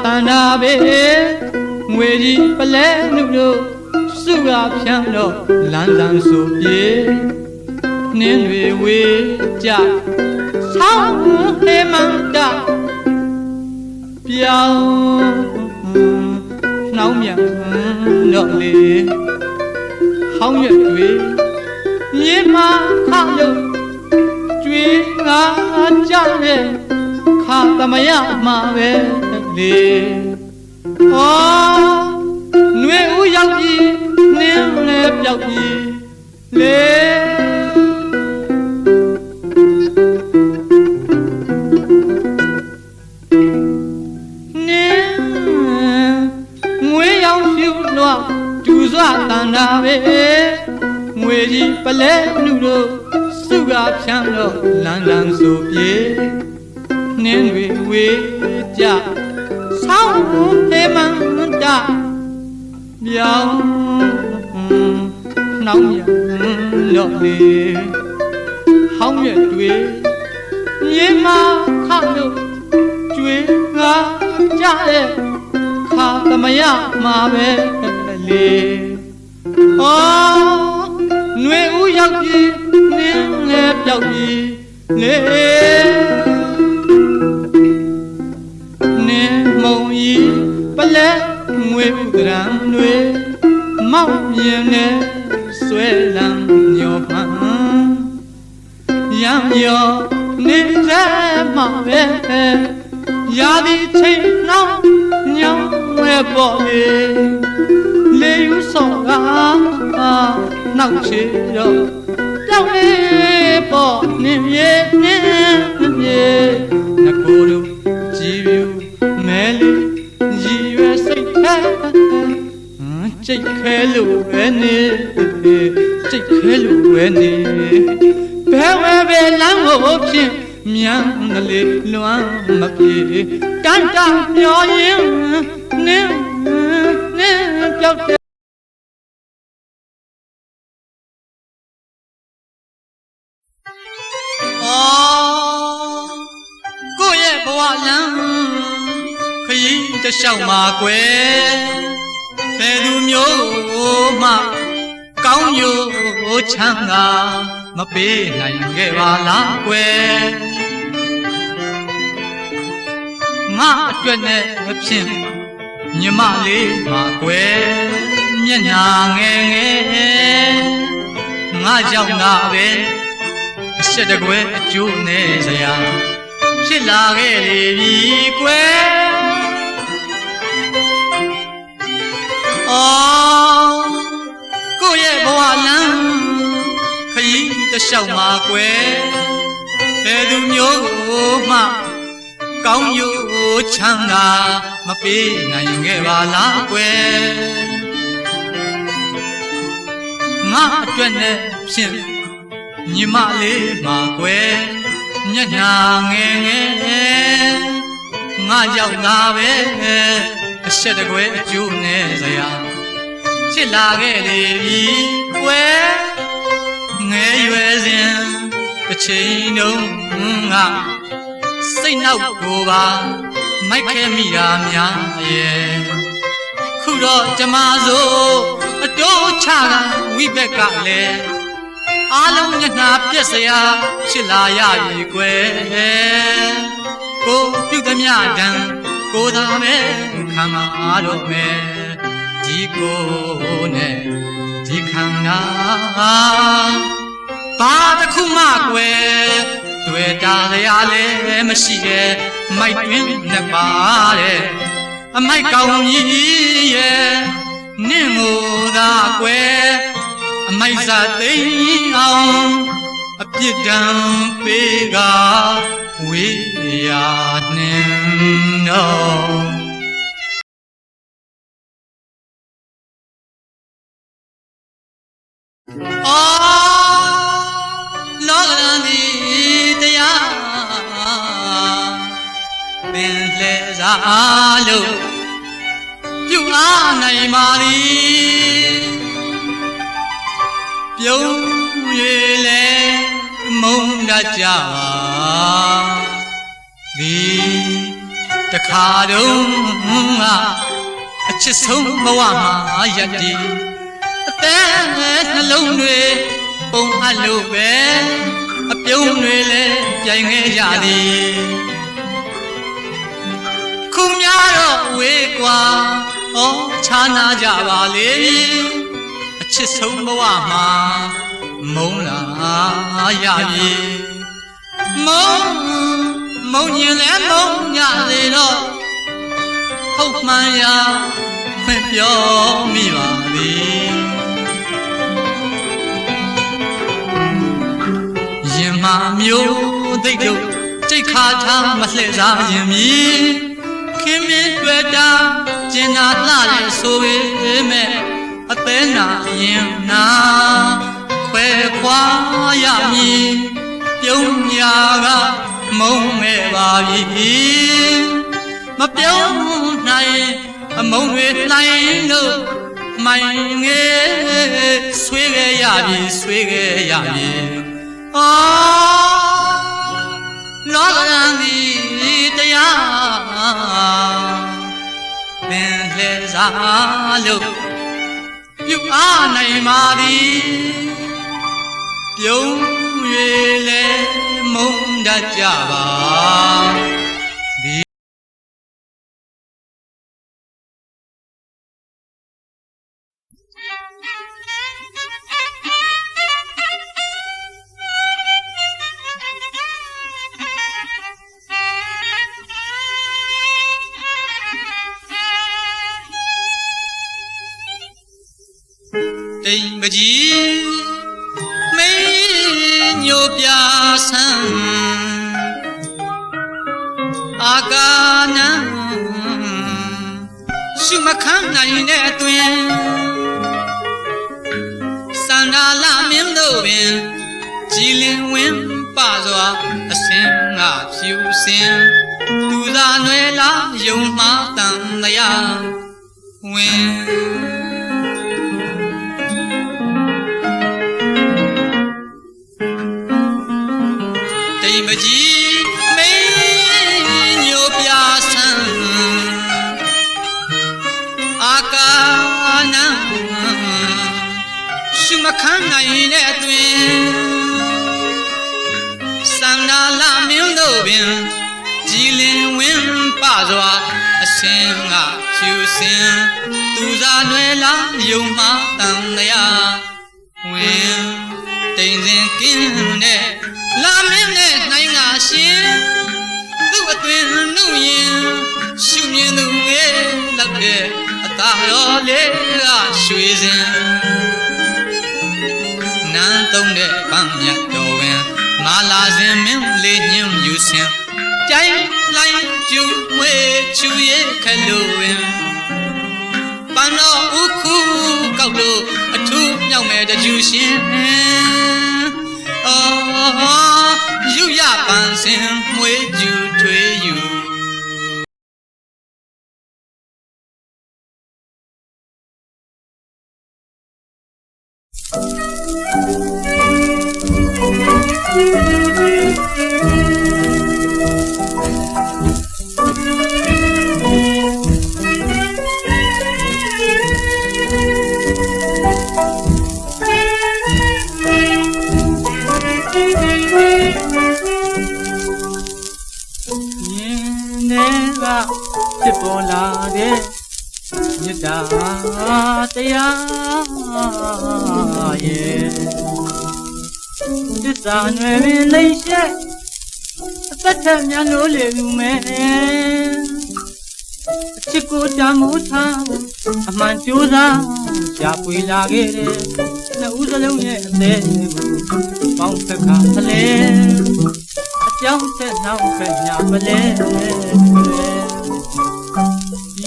တန်တာပဲငွေကြီးပလဲနုတို့စုကဖြန်းတော့လန်းလန်းဆိုပြေနှင်းတွေဝေးကြဆောင်းဟေမန္တပြောင်းနှောင်းမြန်တော့လေဟောင်းရွက်တွေမြေမှာခါလို့ကျွေးငါကြတဲ့ခါသမယမှာပဲလေဩຫນွေဦးရောက်ပြီနင်းလည်းပြောက်ပြီလေနင်းငွေရောက်ဖြူလွှတ်ဒူစွာတန်တာပဲငွေကြီးပလဲနုတို့စုကဖြန်းတော့လန်းလန်းဆိုပြေနှင်းတွေဝေးကြဆောင်းဟေမန္တပြောင်းနှောင်းမြန်တော့လေဟောင်းရွက်တွေမြေမှာခါလို့ကျွေးငါကြတဲ့ခါသမယမှာပဲလေဩຫນွေဦးရောက်ပြီနင်းလည်းပြောက်ပြီလေနင်းမုံကြီးပလဲငွေဥဒရံတွေမောက်မြင်နဲ့ဆွဲလန်းညောမှန်ရံရောနေရမှာပဲရာဒီချိန်နောက်ညောင်းဝဲပေါ်လေယူဆောင်ကနောက်ချေတော့တောက်လေးပေါ်နေမြေနေမြေငကိုတို့ကြည်ပြူမဲလေးရည်ရွယ်စိတ်ထဲကြိတ်ခဲလို့ပဲနေကြိတ်ခဲလို့ပဲနေဘယ်ဝဲပဲလမ်းကိုဖြင့်မြန်ကလေးလွမ်းမပြေတန်တမျောရင်နင်းပြောက်တဲ့ကိုယ့်ရဲ့ဘဝလမ်းခရီးတစ်လျှောက်မှာကွယ်ဘယ်သူမျိုးမှကောင်းရိုးချမ်းသာမပေးနိုင်ခဲ့ပါလားကွယ်ငါအတွက်နဲ့ဖြင့်ညီမလေးမှာကွယ်မျက်နှာငယ်ငယ်ငါကြောင့်သာပဲအရှက်တကွယ်အကျိုးနဲ့စရာဖြစ်လာခဲ့လေပြီကွယ်ကိုယ့်ရဲ့ဘဝလမ်းခရီးတစ်လျှောက်မှာကွယ်ဘယ်သူမျိုးမှကောင်းရိုးချမ်းသာမပေးနိုင်ခဲ့ပါလားကွယ်ငါအတွက်နဲ့ဖြင့်ညီမလေးမှာကွယ်မျက်နှာငယ်ငယ်ငါရောက်လာပဲအရှက်တကွယ်အကျိုးနဲ့စရာဖြစ်လာခဲ့လေပြီကွယ်ငယ်ရွယ်စဉ်တစ်ချိန်လုံးငါစိတ်နောက်ကိုပါမိုက်ခဲမိတာများရဲ့ခုတော့ကျမဆိုအတိုးချတာဝိဘက်ကလည်းအားလုံးမျက်နှာပြက်စရာဖြစ်လာရပြီကွယ်ကိုပြုသမျှတန်ကိုသာပဲခံမှာတော့မယ်ဒီကိုနဲ့ဒီခန္ဓာဘာတစ်ခုမှကွယ်တွေ့တာရလည်းမရှိတဲ့မိုက်တွင်နဲ့ပါတဲ့အမိုက်ကောင်းကြီးရဲ့နင့်ကိုသာကွယ်အမိုက်စားသိမ်းအောင်အပြစ်ဒဏ်ပေးကဝေးရနှင်းတော့လောကရန်ဒီတရားပင်လဲစားလို့ပြုအားနိုင်ပါသည်ပြုံး၍လဲမုန်းတတ်ကြပါသည်တ ခါတုန်းကအချစ်ဆုံးဘဝမှာရက်တည်အသက်နှလုံးတွေပုံအပ်လို့ပဲအပြုံးတွေလည်းပြိုင်ခဲ့ကြသည်ခုများတော့ဝေးကွာဩခြားနာကြပါလေအချစ်ဆုံးဘဝမှာမုန်းလာရပြီမုန်းရင်လည်းမုန်းကြလေတော့ဟုတ်မှန်ရာမပြောမိပါသည်ရင်မမျိုးသိတို့စိတ်ခါထားမလှည့်စားရင်မြည်ခင်မင်းတွေ့တာကျင်နာလှတယ်ဆိုပေမဲ့အသေးနာရင်နာခွဲခွာရမည်ပြုံးညာကမုန်းမဲ့ပါပြီမပြုံးနိုင်အမုန်းတွေလှိုင်းလို့မိုင်ငယ်ဆွေးခဲ့ရပြီဆွေးခဲ့ရပြီလောကရန်ဒီတရားပင်လှည့်စားလို့ပြုအားနိုင်ပါသည်ပြုံး၍လဲမုန်းတတ်ကြပါတိမ်ပကြီးမင်းညိုပြဆန်းအာကာနံရှုမခမ်းနိုင်တဲ့အတွင်စန္ဒာလမင်းတို့ပင်ကြည်လင်ဝင်းပစွာအစင်ငါဖြူစင်သူသာနွယ်လာယုံမှားတန်တရားဝင်မကြီးမင်းညိုပြဆန်းအာကာနံရှုမခမ်းနိုင်တဲ့အတွင်စန္ဒာလမင်းတို့ပင်ကြည်လင်ဝင်းပစွာအစင်ကဖြူစင်သူသာနွယ်လာယုံမှားတန်တရားဝင်တိမ်စင်ကင်းတဲ့လာမင်းနဲ့နိုင်ငါရှင်သူ့အတွင်နှုတ်ရင်ရှုမြင်သူငယ်လောက်တဲ့အသာတော်လေးကရွှေစင်နန်းသုံးတဲ့ပန်းမြတ်တော်ဝင်မာလာစဉ်မင်းလေးညင်းယူစင်ကြိုင်လိုက်ကျူဝဲချူရဲ့ခလို့ဝင်ပန်းတော်ဥခုကောက်လို့အထူးမြောက်မဲ့တကျူရှင်ယူရပန်းစင်မွေးကျူထွေးယူဖြစ်ပေါ်လာတဲ့မြတ်တာတရားရဲ့သစ္စာနွယ်ပင်လိမ့်ရှက်အသက်ထက်များလို့လေယူမယ်အချစ်ကိုတမ်းမိုးထားအမှန်ကြိုးစားရှာဖွေလာခဲ့တဲ့နှစ်ဦးစလုံးရဲ့အသေးကိုပေါင်းဖက်ခါဖလဲအကြောင်းဆက်နောက်ဖက်ညာပလဲ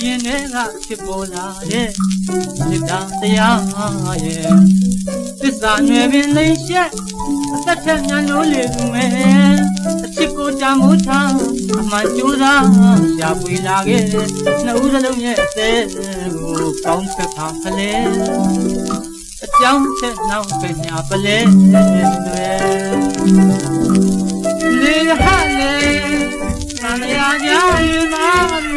ရင်ထဲကဖြစ်ပေါ်လာတဲ့မေတ္တာတရားရဲ့သစ္စာနွယ်ပင်လိမ့်ရှက်အသက်ထက်များလို့လေသူမယ်အချစ်ကိုတမ်းမိုးထားအမှန်ကြိုးစားရှာဖွေလာခဲ့တဲ့နှစ်ဦးစလုံးရဲ့အသေးကိုပေါင်းဖက်ခါဖလဲအကြောင်းဆက်နောက်ဖက်ညာပလဲလေဟာလေနာမရကြရင်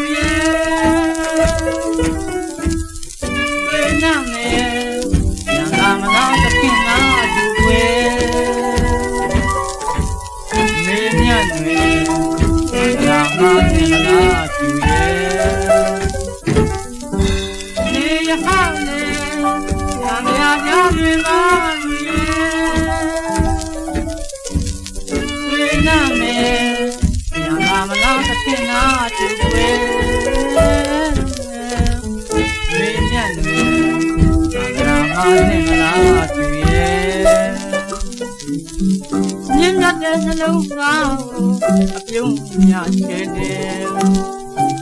နှလုံးသားကိုအပြုံးများချဲတယ်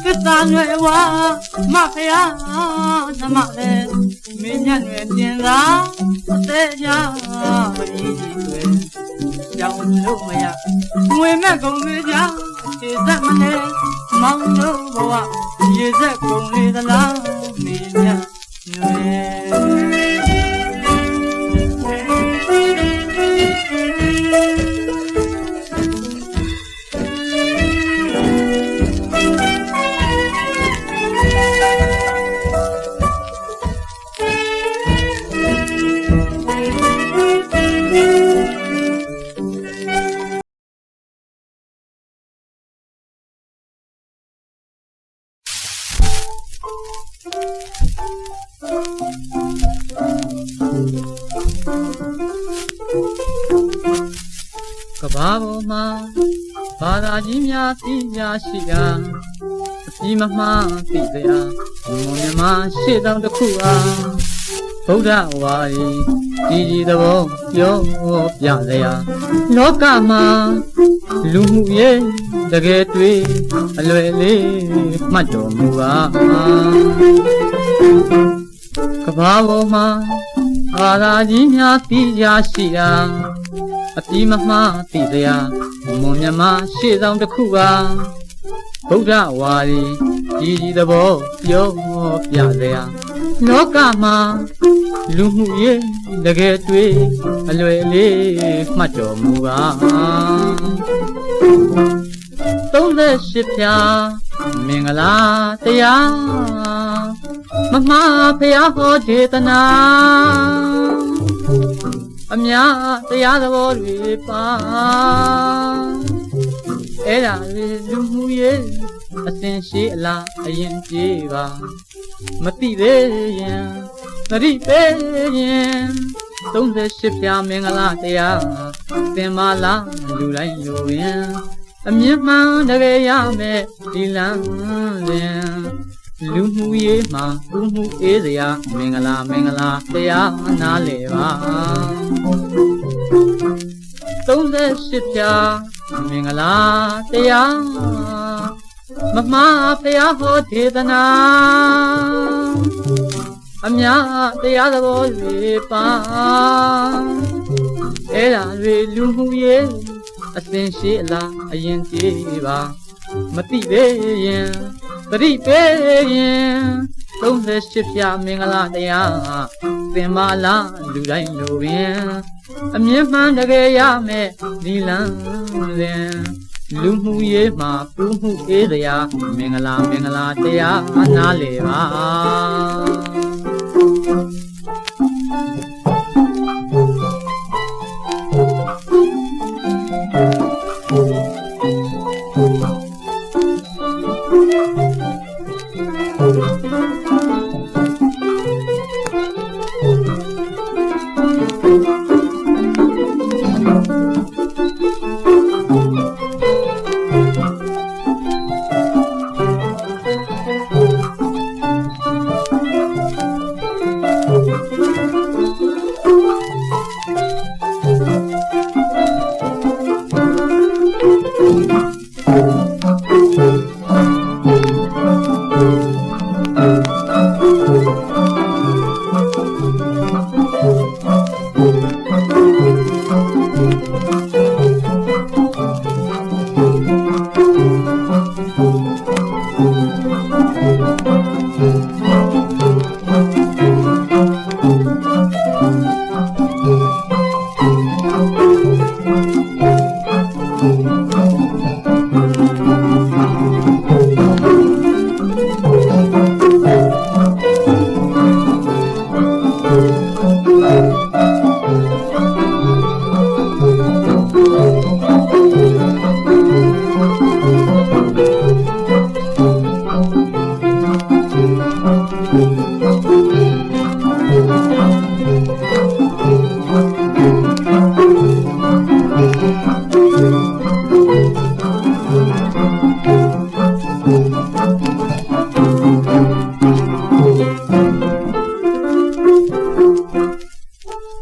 သစ္စာရွယ်ဝါမဖယားနမလည်းမင်းညံ့ရွယ်တင်သာအသေးချာမကြီးတွေကြောင်လို့မရငွေမဲ့ကုန်တွေကြခြေဆက်မလဲမောင်တို့ဘဝရေဆက်ကုန်လေသလားမင်းညံ့ရွကဘာပေါ်မှာဘာသာကြီးများသိများရှိတာအပြီးမမှသိစရာမွန်မြမရှေ့တောင်တစ်ခုအားဗုဒ္ဓဝါရီကြီးသဘောပြောပြစရာလောကမှာလူမှုရဲ့တကယ်တွေ့အလွယ်လေးမှတ်တော်မူပါကဘာပေါ်မှာဘာသာကြီးများသိများရှိတာအပြီးမမှသိစရာမွန်မြမရှေ့ဆောင်တစ်ခုပါဗုဒ္ဓဝါရီကြီးသဘောပြောပြစရာလောကမှာလူမှုရေးတကယ်တွေ့အလွယ်လေးမှတ်တော်မူပါ38ဖြာမင်္ဂလာတရားမမဖျားဟောဒေသနာအများတရားသဘောတွေပါအဲ့ဒါလေးလူမှုရေးအစဉ်ရှိအလားအရင်ပြေးပါမသိသေးရင်သတိပေးရင်38ဖြာမင်္ဂလာတရားသင်ပါလားလူတိုင်းလူရင်အမြင့်မှန်တကယ်ရမယ်ဒီလမ်းစဉ်လူမှုရေးမှာလူမှုအေးစရာမင်္ဂလာတရားနားလေပါ38ဖြာမင်္ဂလာတရားမမဖျားဟောဒေသနာအများတရားသဘောတွေပါအဲ့ဒါတွေလူမှုရေးအစဉ်ရှိအလားအရင်ကြည့်ပါမသိသေးရင်သတိပေးရင်38ဖြာမင်္ဂလာတရားသင်ပါလားလူတိုင်းလူပင်အမြင့်မှန်တကယ်ရမယ်ဒီလမ်းစဉ်လူမှုရေးမှာပြုမှုအေးစရာမင်္ဂလာတရားနားလေပါ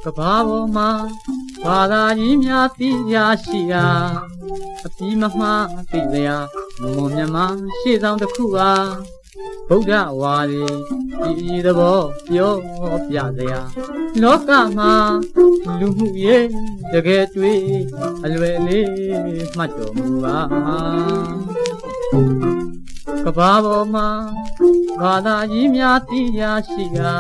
ကဘာပေါ်မှာဘ ဘာသာကြီးများသိရာရှိရာအပြီးမမှားသိစရာမွန်မြတ်ရှေ့ဆောင်တစ်ခုပါဗုဒ္ဓဝါဒီဒီသဘောပြောပြစရာလောကမှာလူမှုရေးတကယ်တွေ့အလွယ်လေးမှတ်တော်မူပါကဘာပေါ်မှာဘာသာကြီးများသိရာရှိရာ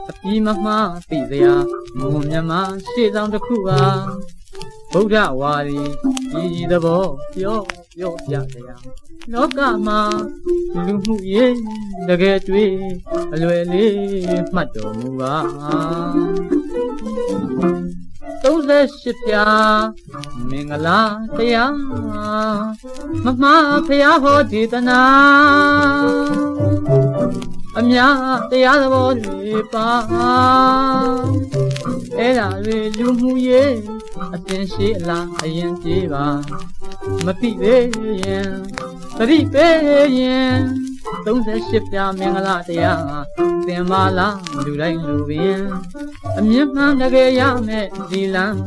အပြီးမမှားသိစရာမွန်မြတ်ရှေ့ဆောင်တစ်ခုပါဗုဒ္ဓဝါဒီဒီသဘောပြောပြစရာလောကမှာလူမှုရေးတကယ်တွေ့အလွယ်လေးမှတ်တော်မူပါ38ပြာမင်္ဂလာတရားမမှားဖရာဟောဒေသနာအများတရားသဘောတွေပါအဲ့ဒါတွေလူမှုရေးအသင်ရှိလားအရင်ပြေးပါမသိသေးရင်သတိပေးရင်38ပြာမင်္ဂလာတရားသင်ပါလားလူတိုင်းလူပင်အမြင့်မှန်တကယ်ရမယ်ဒီလမ်း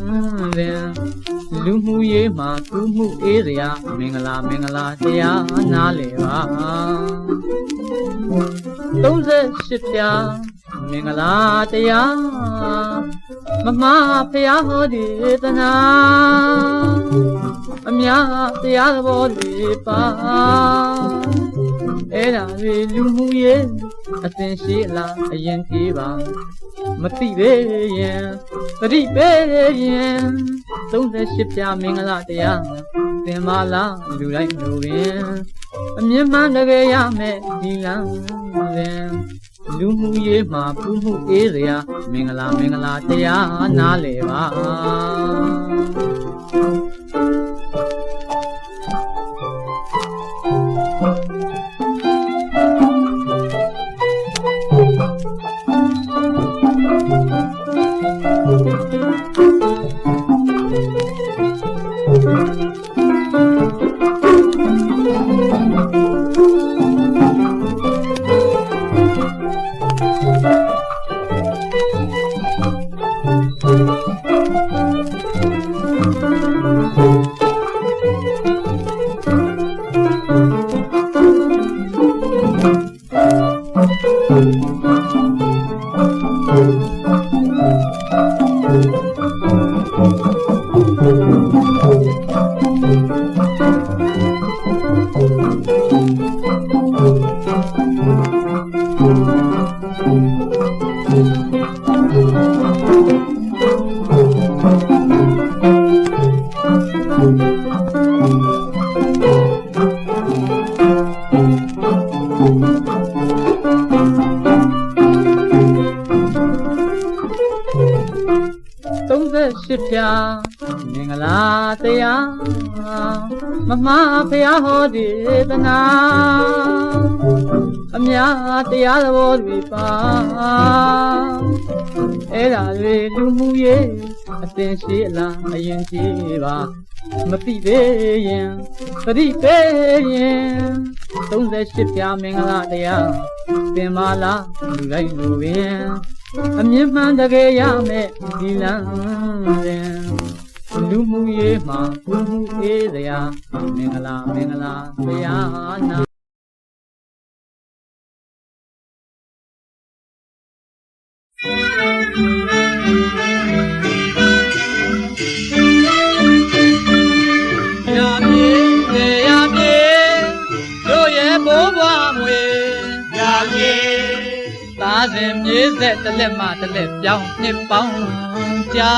ပင်လူမှုရေးမှာသူမှုအေးစရာမင်္ဂလာတရားနားလေပါ38ပြာမင်္ဂလာတရားမမှားဖရာဟောဒေသနာအများတရားသဘောတွေပါအဲ့ဒါတွေလူမှုရေးအသင်ရှိလားအရင်ပြေးပါမသိသေးရင်သတိပေးရင်38ပြာမင်္ဂလာတရားသင်ပါလားလူတိုင်းလူပင်အမြင့်မှန်တကယ်ရမယ်ဒီလမ်းပင်လူမှုရေးမှာပူမှုအေးစရာမင်္ဂလာတရားနားလေပါ38ပြာမင်္ဂလာတရားမမှားဖရာဟောဒေသနာအများတရားသဘောတွေပါအဲ့ဒါတွေလူမှုရေးအသင်ရှိလားအရင်ကြည့်ပါမသိသေးရင်သတိပေးရင်38ပြာမင်္ဂလာတရားသင်ပါလားလူတိုင်းလူပင်အမြင့်မှန်တကယ်ရမယ်ဒီလမ်းပင်လူမှုရေးမှာလူမှုအေးစရာမင်္ဂလာဘုရားနာတို့ရဲ့ဘိုးဘွားမွေရပြေသားစဉ်မြေးဆက်တစ်လက်မှတစ်လက်ပြောင်းနှစ်ပေါင်းကြာ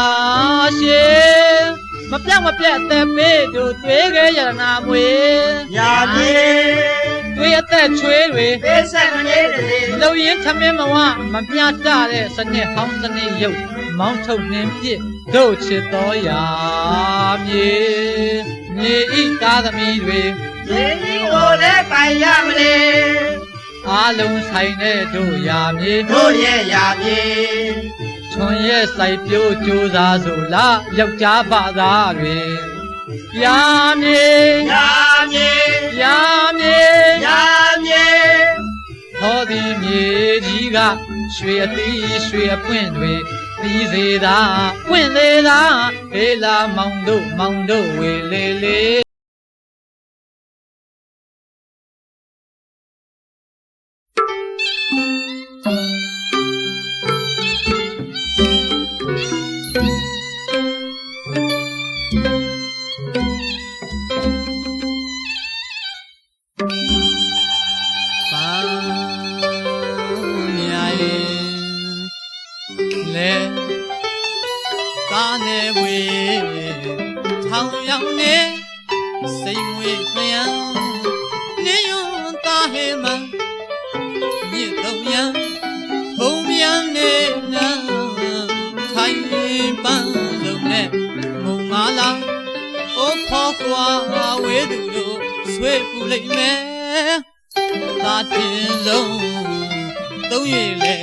ရှည်မပြောင်းမပြတ်အသက်ပေးတို့တွေးခဲ့ရနာမွေရပြေတွေးအသက်ချွေးတွေပေးဆက်မနေတည်းလုံရင်ထမင်းမဝမပြတ်တဲ့စနစ်ဟောင်းစနစ်ရုပ်မောင်းထုတ်နှင်းပြစ်တို့ချစ်တော်ရာမြေဤသားသမီးတွေမြေဤကိုလည်းပိုင်ရမလဲအားလုံးဆိုင်တဲ့တို့ရာမြေတို့ရဲ့ရာမြေထွန်ရဲ့စိုက်ပျိုးကြိုးစားဆိုလားယောက်ျားဘာသာတွေရာမြေရာမြေရာမြေရာမြေဟောဒီမြေကြီးကရွှေအသီးရွှေအပွင့်တွေ တီးစေသာပွင့်သေးသာဟေးလာမောင်တို့ဝေလေလေကားနေဝေထောင်ရောက်နေစိတ်ငွေလျံနေယွန်းသားဟေမံမြစ်တော့ရန်ဘုံပြန်နေနာခိုင်ပန်းလုံးနဲ့မုံမာလာအိုးဖော်ကွာဝေသူတို့ဆွေးပူလိုက်မယ်သာတင်လုံးသုံးရည်လေ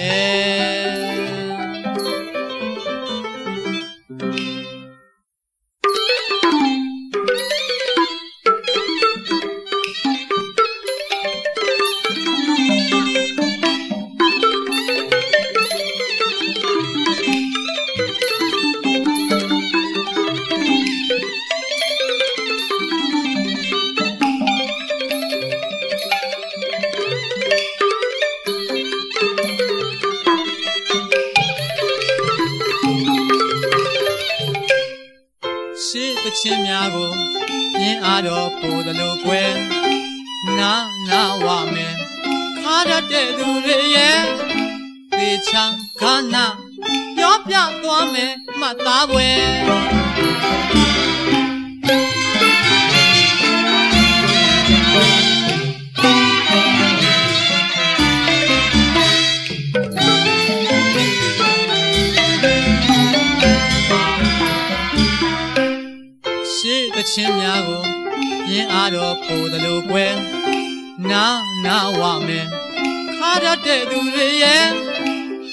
ချင်းများကိုပြင်းအားတော့ပို့တယ်လို့ကွယ်နာဝမယ်ခါရတဲ့သူတွေရဲ့သေချာခါနာပြောပြသွားမယ်မှတ်သားပွဲချင်းများကိုပြင်းအားတော့ပို့တယ်လို့ကွယ်နာဝမယ်ခါရတဲ့သူတွေရဲ့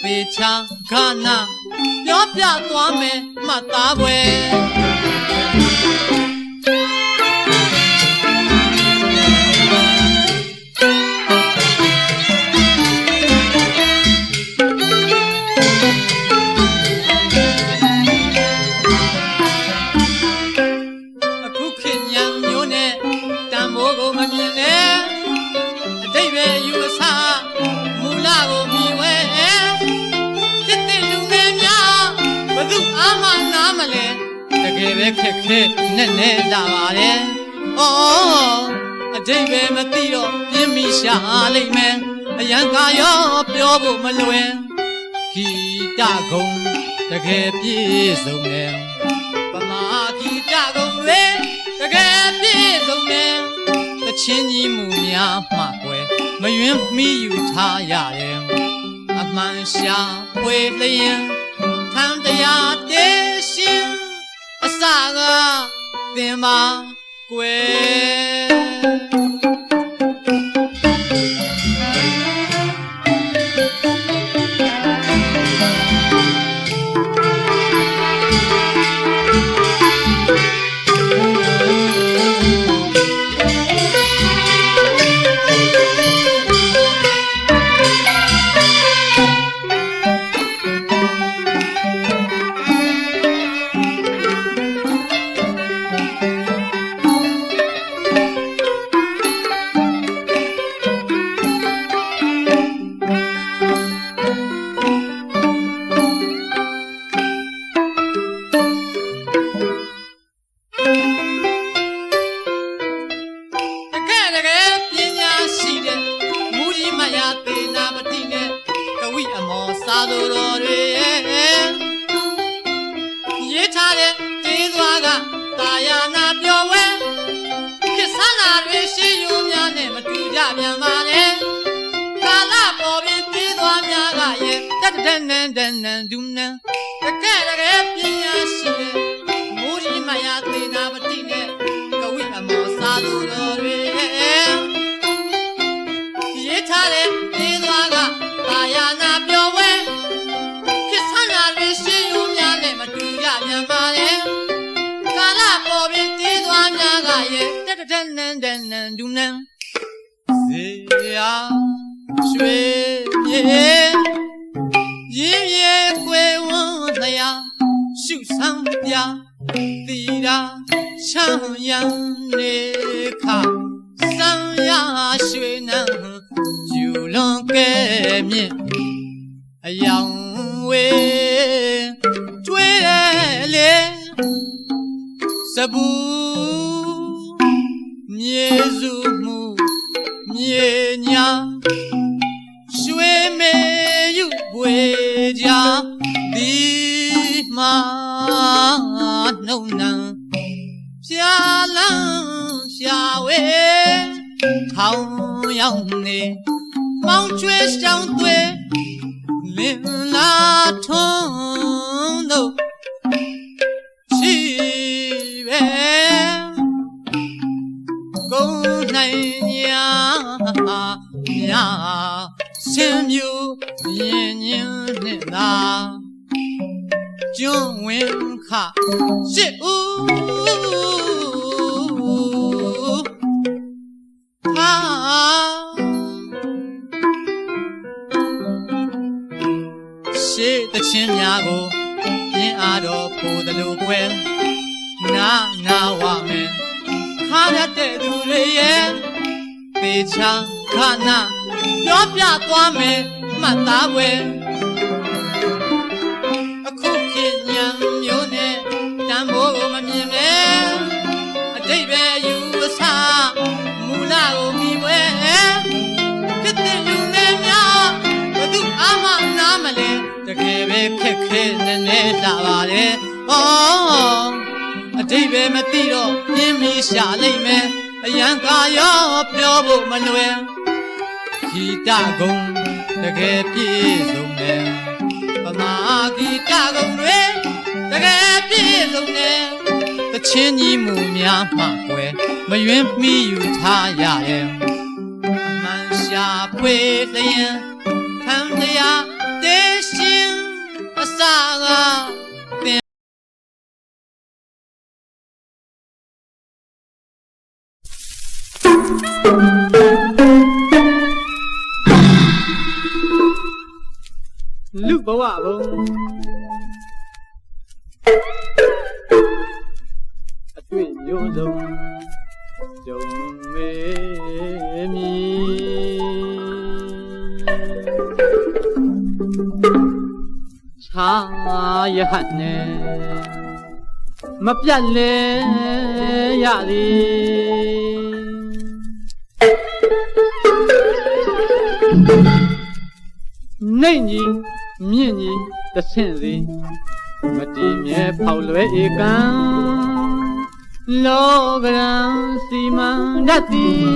သေချာခါနာပြောပြသွားမယ်မှတ်သားပွဲတကယ်ပဲခက်ခဲနဲ့လာပါတယ်။အော်အတိတ်ပဲမသိတော့ပြင်းမိရှာလိမ့်မယ်။အရန်ကာရောပြောဖို့မလွယ်။ဂီတကုံတကယ်ပြည့်စုံတယ်။ပမာဂီတကုံတွေတကယ်ပြည့်စုံတယ်။တချင်းကြီးမှုများမှကွယ်မယွင်းမိယူထားရတယ်။အမှန်ရှာဖွေလျင်ထမ်းတရားတည်ရှင်အစကသင်ပါကွယ်စာသူတော်တွေရေးထားတဲ့ကျေးဇွားကတာယာနာပြောဝဲခစ်ဆန်းနာတွေရှိယူများနဲ့မတူကြပြန်ပါနဲ့ကာလပေါ်ပြီးကျေးဇွားများကရဲ့တက်တဲ့နန်းဒူနန်းတကယ်ပညာရှိတဲ့မူကြီးမယာသေနာပတိနဲ့ကဝိအမောစာသူတော်တွေရေးထားတဲ့ကျေးဇူးကတာယာနာပြောဝဲခစ်ဆန်းနာတွေရှိယူများနဲ့မတူကြပြန်ပါနဲ့ကာလပေါ်ပြီးကျေးဇူးများကရဲ့တက်တဲ့နန်းဒူနန်းစေရာရွှေမြေရင်းရဲခွေဝန်း ပြသီရာချမ်းရံနေခစံရရွှေနံယူလွန်ကဲမြင့်အယောင်ဝေးကျွေးတယ်လေစပူမြေစုမှုမြေညာရွှေမေယူပွေကြဒီမှာနှုတ်နံဖြာလန်းရှာဝဲထောင်ရောက်နေမောင်ကျွေးရှောင်းသွေးလင်လာထွန်းတို့ရှိပဲကုန်းနိုင်ညာညာဆင်းမြူရင်ညင်းနဲ့သာကျွန်းဝင်ခရှစ်ဦးဟာရှေ့တချင်းများကိုပြင်းအားတော်ပို့တယ်လို့ကွယ်နာဝမယ်ခါရတဲ့သူတွေရဲ့သေချာခနာပြောပြသွားမယ်မှတ်သားွယ်အခုခေတ်ညံမျိုးနဲ့တန်ဖိုးကိုမမြင်ပဲအတိတ်ပဲယူအဆမူလကိုမိဝဲကတဲ့လူငယ်များဘသူအမနာမလဲတကယ်ပဲခက်ခဲနေနေလာပါလေဩအတိတ်ပဲမသိတော့ပြင်းပြီးရှာလိုက်မယ်အရန်ကာရောပြောဖို့မလွယ်ခီတကုံတကယ်ပြည့်စုံတယ်ပမာခီတကုံတွေတကယ်ပြည့်စုံတယ်တချင်းကြီးမူများမှကွယ်မယွင်းမိယူထားရရဲ့အမှန်ရှာဖွေလျင်ထမ်းတရားတေရှင်အစာကလူဘဝဘုံအတွေ့မျိုးစုံကြုံမေမီချာရဟတ်နဲ့မပြတ်လဲရသည်နိုင်ကြီးမြင့်ကြီးတဆင့်စီမတည်မြဲဖောက်လွဲဧကံလောကရန်စီမံတတ်သည်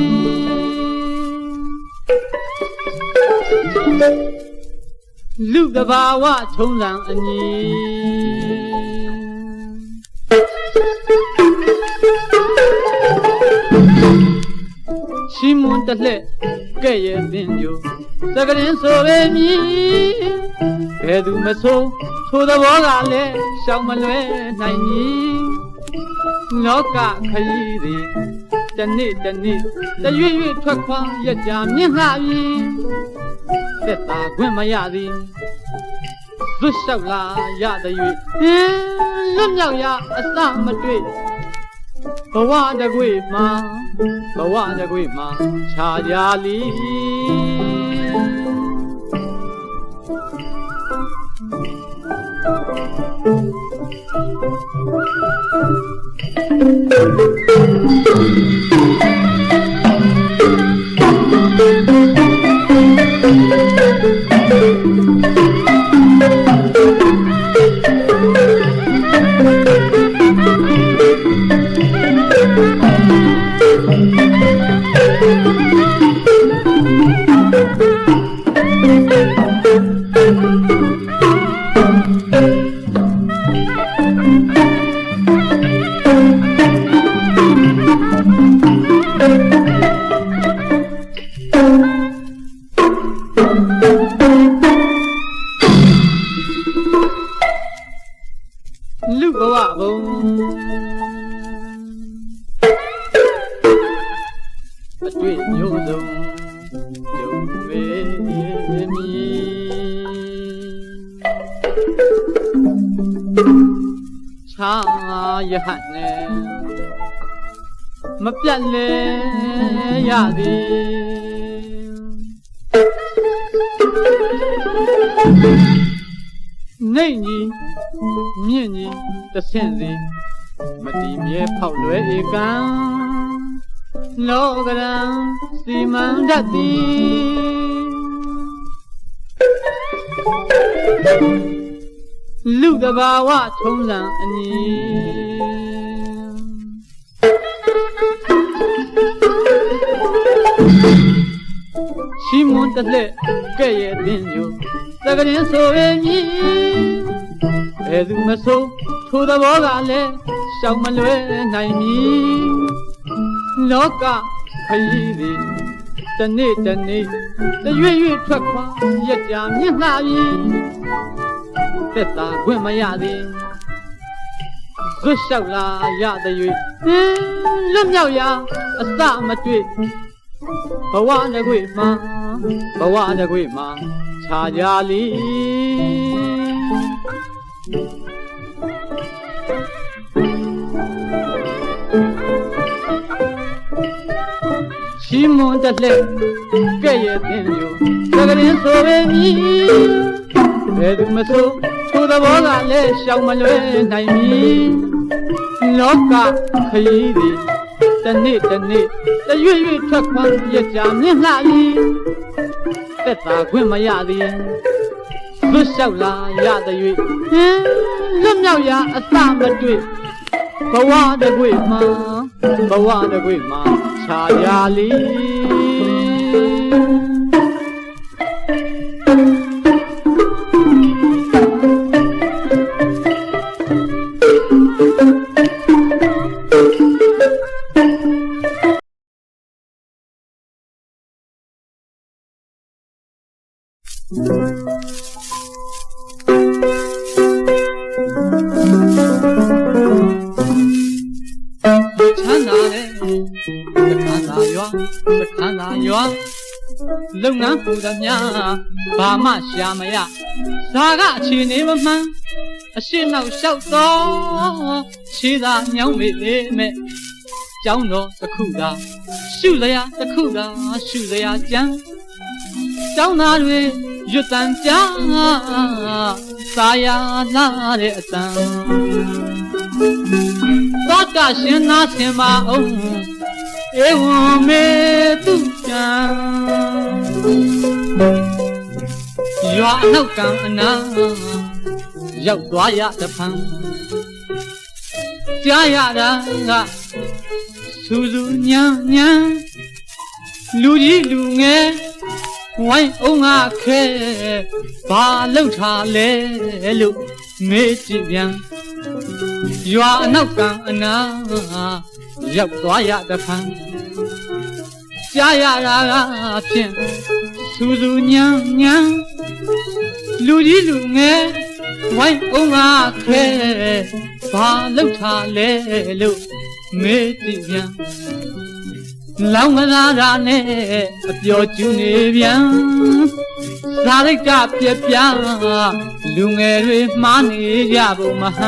လူတဘာဝထုံးစံအညီရှိမွန်တလှဲ့ကဲ့ရဲ့ပင်ကြိုစကရင်ဆိုပေမည်ဘယ်သူမဆိုထိုသဘောကလည်းရှောင်မလွဲနိုင်မည်လောကခရီးသည်တနေ့တနေ့တရွေ့ရွေ့ထွက်ခွာရကြမြင့်လှပြီသက်သာခွင့်မရသည်ဇွတ်လျှောက်လာရသည်၍လွတ်မြောက်ရာအစမတွေ့ဘဝတကွေမှာခြားကြလီလူဘဝဘုံအတွေ့မျိုးစုံကြုံပေမည်ချ သာယဟတ်နဲ့မပြတ်လဲရသည်နေကြီးမြင့်ကြီးတဆင့်စီမတီမြဲဖောက်လွယ်ဧကံလောကရန်စီမံတတ်သည်လူတဘာဝထုံးစံအညီရှိမွန်တလက်ကဲ့ရဲ့တင်ညိုသကရင်ဆိုရဲ့မြည်ဘယ်သူမဆိုထိုသဘောကလည်းရှောင်မလွဲနိုင်မည်လောကခရီးသည်တနေ့တနေ့တရွေ့ရွေ့ထွက်ခွာရက်ကြာမြင့်လှပြီသက်သာခွင့်မရသည်ဇွတ်လျှောက်လာရသည်၍လွတ်မြောက်ရာအစမတွေ့ဘဝတကွေမှာခြားကြလီရှိမွန်တလက်ကဲ့ရဲ့တင်ညိုသကရင်ဆိုပေမည်ဘယ်သူမဆိုထိုသဘောကလည်းရှောင်မလွဲနိုင်မည်လောကခရီးသည်တနေ့တနေ့တရွေ့ရွေ့ထွက်ခွာရက်ကြာမြင့်လှ၏သက်သာခွင့်မရသည်လွတ်လျှောက်လာရသည်၍လွတ်မြောက်ရာအစမတွေ့ဘဝတကွေမှာခြားကြလီချမ်းသာတဲ့သခန်းသာရွာလုပ်ငန်းပူသမျှဘာမှရှာမရဇာကအခြေအနေမမှန်အရှိနောက်လျှောက်တော့ခြေသာညောင်းမေမဲ့ကျောင်းတော်တစ်ခုသာရှုလျာတစ်ခုသာရှုလျာကြံကျောင်းသားတွေရွတ်တန်ကြသာယာလာတဲ့အတန်သောတာရှင်နာဆင်ပါအောင်ဧဝံမေတုတံရွာအနောက်ကံအနာရောက်သွားရတဖန်ကြားရတာကစူးစူးညံညံလူကြီးလူငယ်ဝိုင်းအောင်ငါခဲဘာလောက်ထားလဲလို့မေးကြည့်ပြန်ရွာအနောက်ကံအနာရောက်သွားရတဖန်ကြားရတာကဖြင့်စူးစူးညံညံလူကြီးလူငယ်ဝိုင်းအောင်ငါခဲဘာလောက်ထားလဲလို့မေးကြည့်ပြန်လောင်းကစားတာနဲ့အပျော်ကျူးနေပြန်ဇာရိတ်ကပြက်ပြားလူငယ်တွေမှားနေကြဖို့မဟ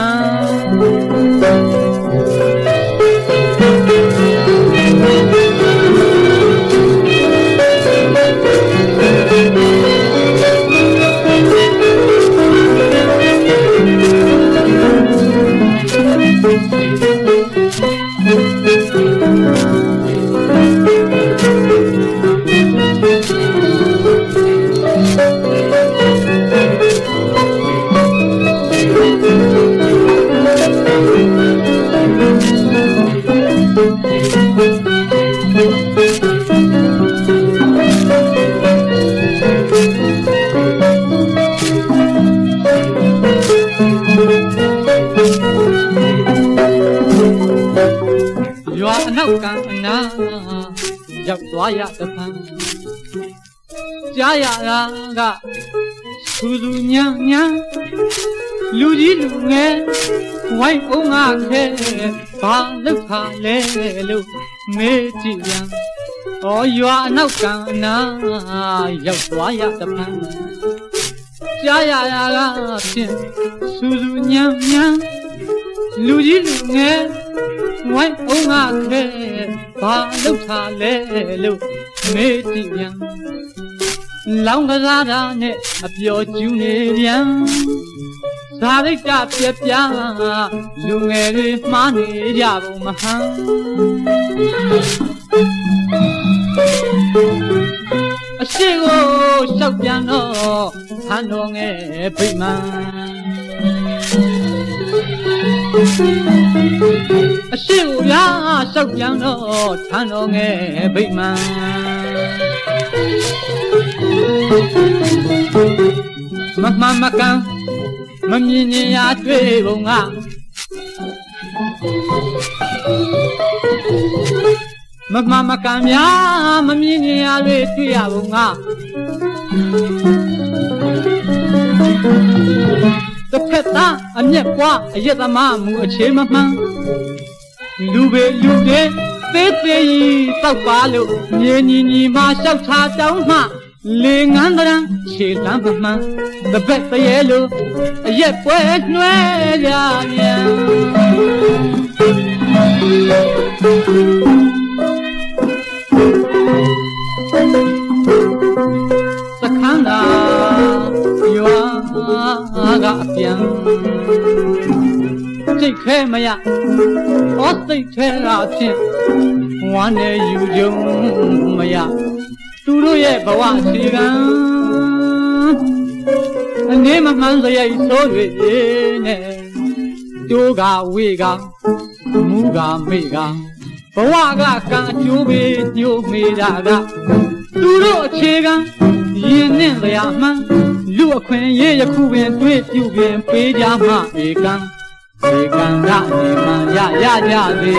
ရွာအနောက်ကံအနာရောက်သွားရတဖန်ကြားရတာကစူးစူးညံညံလူကြီးလူငယ်ဝိုင်းအောင်ငါခဲဘာလောက်ခါလဲလို့မေးကြည့်ပြန်ဩရွာအနောက်ကံအနာရောက်သွားရတဖန်ကြားရတာကဖြင့်စူးစူးညံညံ လူကြီးလူငယ်ဝိုင်းအောင်ငါခဲဘာလုပ်ထားလဲလို့မေးကြည့်ပြန်လောင်းကစားတာနဲ့အပျော်ကျူးနေပြန်ဇာတိတ်တပြက်ပြားလူငယ်တွေမှားနေကြပုံမဟန်အရှိကိုလျှောက်ပြန်တော့ဟန်တော်ငယ်ဗိမာန်အရှိကိုဗျာလျှောက်ပြန်တော့ဟန်တော်ငယ်ဗိမာန်မမှန်မကန်မမြင်ရင်ရာတွေ့ပုံကမမှန်မကန်များမမြင်ရင်ရာတွေ့ရပုံကတစ်ဖက်သားအမျက်ပွားအရက်သမားမူအခြေမမှန်လူပဲလူတွေသေးသေးကြီးတောက်ပါလို့မြေညီညီမှလျှောက်ချတောင်းမှလေငန်းတရံခြေလမ်းပမှန်တပက်တရေလိုအရက်ပွဲနှွဲကြမြန်စခန်းသာရွာကအပြန်စိတ်ခဲမရဩစိတ်ထဲကဖြင့်ဝမ်းနဲ့ယူကြုံမရသူတို့ရဲ့ဘဝအခြေခံအနေမမှန်စရိုက်ဆိုးတွေနဲ့တိုးကဝေကမူကမေကဘဝကကံအကျိုးပေးညှို့မေတာကသူတို့အခြေခံရင်းနှင်းတရားမှန်လူအခွင့်ရေးယခုပင်တွေ့ပြုပြင်ပေးကြမှဧကံဧကံကနေမှရကြစေ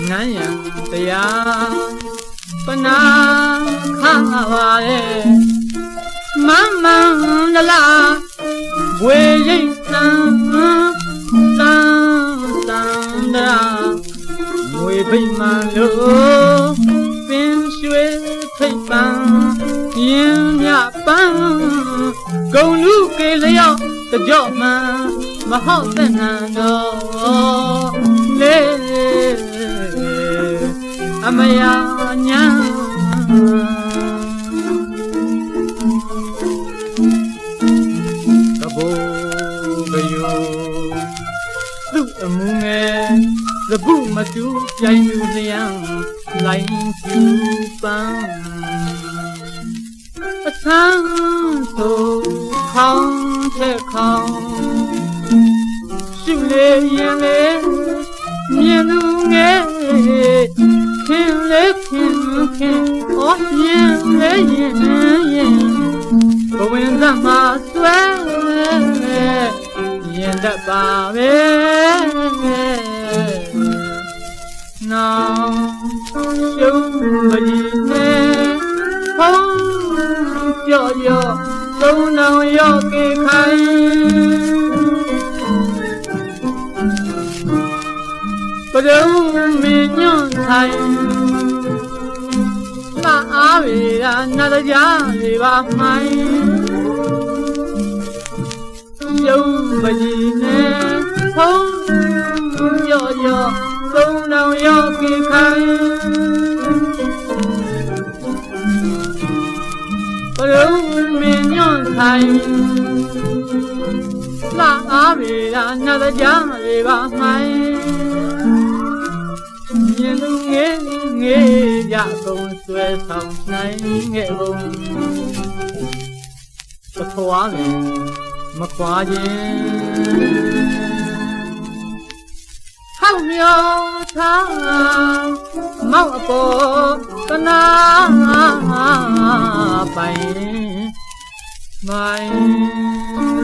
နန်းရံတရားပနာခါပါရဲ့မမန်လားဝေရိတ်တန်တန်ဒရာဝေဘိမှန်လို့ပင်ရွှေဖိတ်ပန်းပြင်းမြပန်းဂုံလူကေလျော့တကြော့မှန်မဟုတ်တဲ့နံတော်လေအမယာညာကဘိုးကယိုသူ့အမှုငယ်သပုမတူပြိုင်လူလျံလိုင်းကျူပန်းအဆန်းသို့ခေါင်းထက်ခေါင်းရှုလေရင်လေမြင်သူငယ်ခင်လေခင်အော်ရင်လေရင်ဘဝင်သမှာဆွဲရင်တတ်ပါပဲနောင်ရှုံးမကြီးနဲ့ဖုံးကြော့ရော့သုံးနောင်ရော့ကေခိုင်ပဒုံမင်းညွန့်ဆိုင်လာအားဝေရာနာတကြားလေးပါမိုင်းရုံးမကြီးနဲ့ဖုံးရော့ရော့သုံးနောင်ရော့ကေခိုင်ပဒုံမင်းညွန့်ဆိုင်လာအားဝေရာနာတကြားလေးပါမိုင်းမြင်သူငယ်ငယ်ရကုန်ဆွဲဆောင်နိုင်ငယ်ကုန်ပထွားငယ်မခွာခြင်းဟောက်မြော်ထားမောက်အပေါ်ကနာပိုင်မိုင်း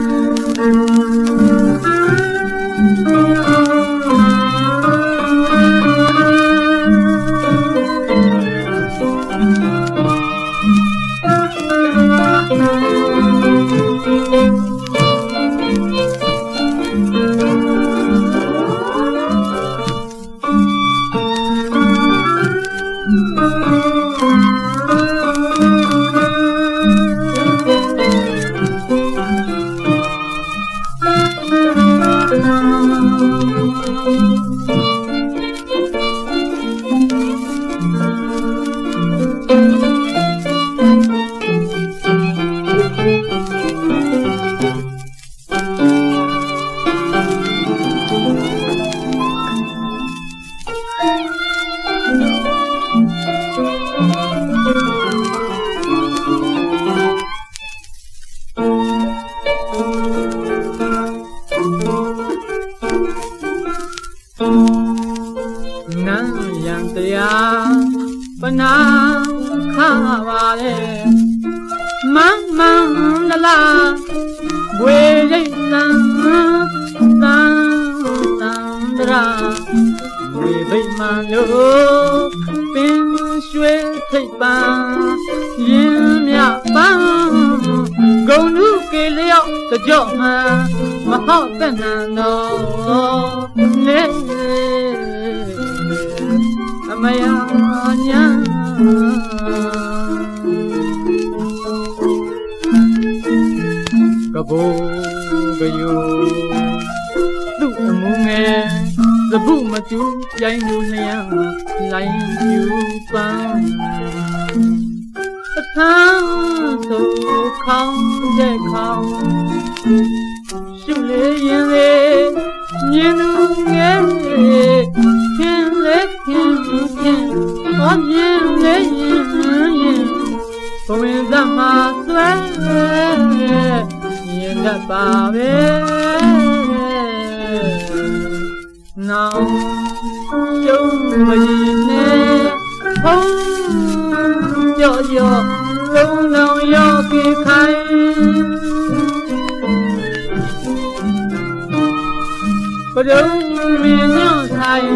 ပနာခါပါလေမန်းမန်းလာလာဝေရိတ်တန်တန်ဒရာဝေဘိမန်လို့ပင်ရွှေထိပ်ပန်းရင်မြပန်းဂုံလူကေလျောက်ကြော့မှမဟောက်တဲ့နန်တော်နေအမယညာကဘိုးကယိုသူ့အမှုငယ်သဘုမတူပြိုင်လူလျံလိုင်းယူပန်းအထမ်းသို့ခေါင်းတဲ့ခေါင်းရှုလေရင်လေမြင်သူငယ်ခင်လေခင်ဟောမြင်လေရင်ဘဝင်သမဆွဲရင်တတ်ပါပဲနောင်ကျုံမရင်နဲ့ဖုံးကြော့ကြော့သုံးလောင်ရောက်ကြခိုင်ပဒုံမင်းညွန့်ဆိုင်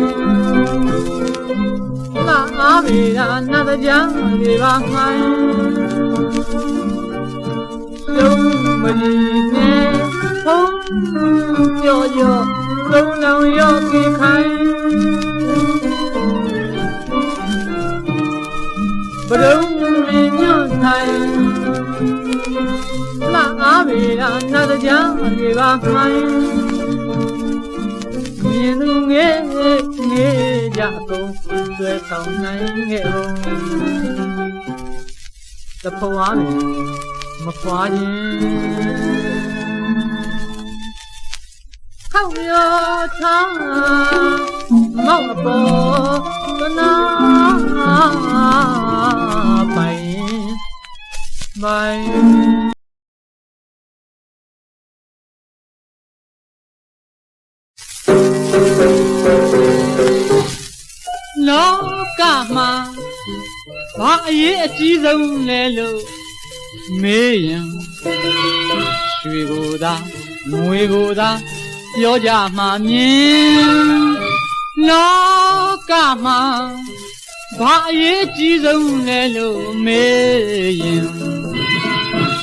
လာအားမေရာနတ်ကြံတွေပါမှန်လုံးမကြီးနဲ့ဖုံးကြော့ကြော့သုံးလောင်ရောက်ကြခိုင်ပဒုံမင်းညွန့်ဆိုင်လာအားမေရာနတ်ကြံတွေပါမှန်မြင်သူငယ်ငယ်ကြကုန်ဆွဲဆောင်နိုင်ခဲ့အောင်တဖွားနဲ့မဖွားရင်ခေါင်းရောချာမောက်အပေါ်ကနာပိုင်လောကမှာဘာအရေးအကြီးဆုံးလဲလို့မေးရင်ရွှေကိုသာငွေကိုသာပြောကြမှာမြင်လောကမှာဘာအရေးအကြီးဆုံးလဲလို့မေးရင်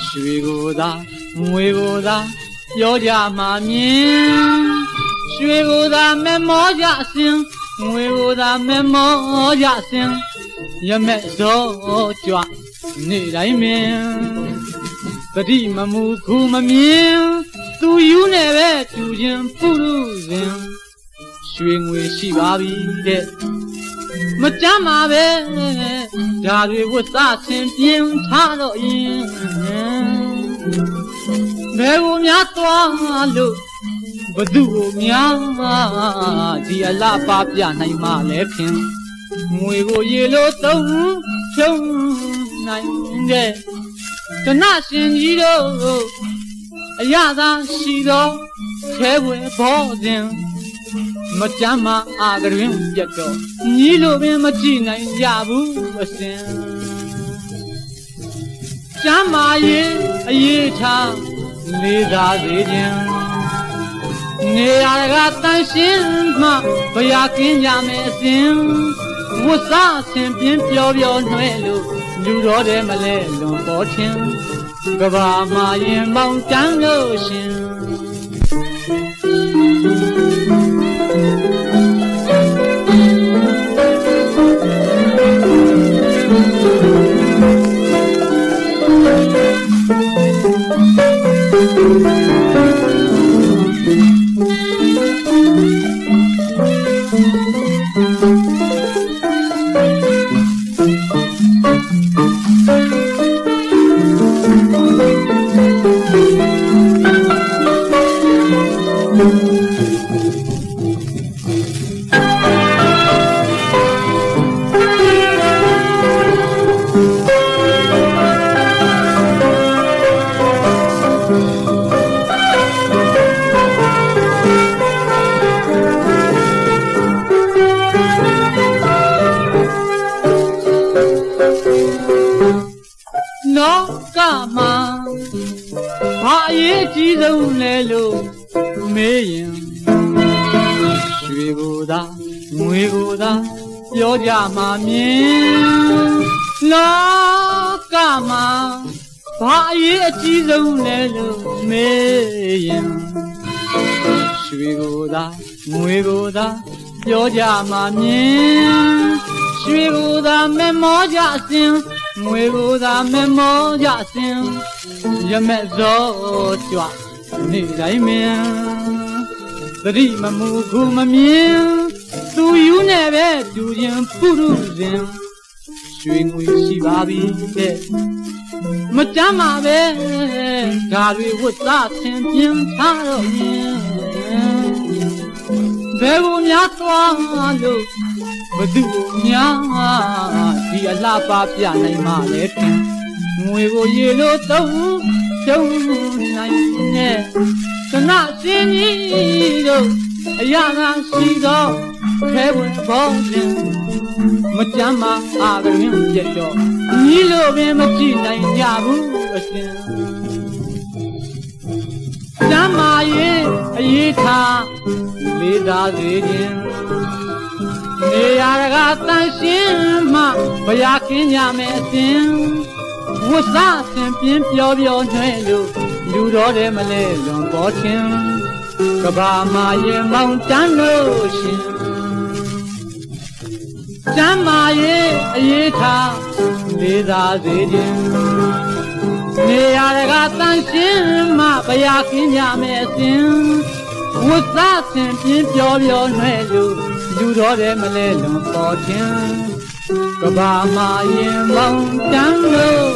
ရွှေကိုသာငွေကိုသာပြောကြမှာမြင်ရွှေကိုသာမမောကြအစဉ်ငွေကိုသာမမောကြအစဉ်ရမဲ့စောကြွနေတိုင်းမင်းပတိမမူခုမမြင်သူယူနေပဲသူချင်းပုရုစဉ်ရွှေငွေရှိပါပြီတဲ့မကြမ်းပါပဲဒါတွေဝတ်စားဆင်ပြင်းထားတော့ရင်ဘယ်ကိုများသွားလို့ဘသူကိုများဒီအလားပါပြနိုင်မှလဲခင်ငွေကိုရေလို့သုံးဖြုံးနိုင်တဲ့တဏရှင်ကြီးတို့အရသာရှိသောခဲဝဲဘောစဉ်မကြမ်းမအာကရင်ပြတ်တော့ညီလိုပင်မကြည့်နိုင်ကြဘူးအစဉ်ကျမ်းမာရေးအရေးထားလေးစားစေခြင်းနေရကတန်ရှင်းမှဘုရားကင်းကြမယ်အစဉ်ဝတ်စားအစဉ်ပြင်းပြောပြောနှဲလို့လူတော်တယ်မလဲလွန်ပေါ်ခြင်းကဘာမှာရင်ပေါင်းတန်းလို့ရှင် နောကမှာဘာအရေးကြီးဆုံးလဲလို့မေးရင်ရွှေကိုသာငွေကိုသာပြောကြမှာမြင်လောကမှာဘာအရေးအကြီးဆုံးလဲလို့မေးရင်ရွှေကိုသာငွေကိုသာပြောကြမှာမြင်ရွှေကိုသာမမောကြအစဉ်ငွေကိုသာမမောကြအစဉ်ရမဲ့ဇောကြွနေတိုင်းမင်းသတိမမူခုမမြင်သူယူနဲ့ပဲတူရင်ပုရုဇဉ်ရွှေငွေရှိပါပြီတဲ့မတမ်းပါပဲဒါတွေဝတ်သားဆင်ပြင်းထားတော့ရင်ဘယ်ကိုများသွားလို့ဘသူများဒီအလှပါပြနိုင်မှလဲတင်ငွေကိုရေလို့သုံးနိုင်နဲ့သနာရှင်ကြီးတို့အရာသာရှိသောခဲဝင်ပေါ်ခြင်းမကြမ်းမာအာကရင်ပြတ်တော့ညီလို့ပင်မကြည့်နိုင်ကြဘူးအရှင်ကြမ်းမာရေးအရေးထားလေးသားစေခြင်းနေရကတန်ရှင်းမှဘုရားခင်ကြမယ်အစဉ်ဝတ်စားဆင်ပြင်းပြောပြောနှဲလို့လူတော်တယ်မလဲလွန်ပေါ်ခြင်းကဘာမာရင်မောင်တန်းလို့ရှင်ကျမ်းမာရေးအရေးထားလေးစားစေခြင်းနေရကတန်ရှင်းမှဘုရားခင်ကြမယ်အစဉ်ဝတ်စားဆင်ပြင်းပြောပြောနှဲလို့လူတော်တယ်မလဲလွန်ပေါ်ခြင်းကဘာမာရင်မောင်တန်းလို့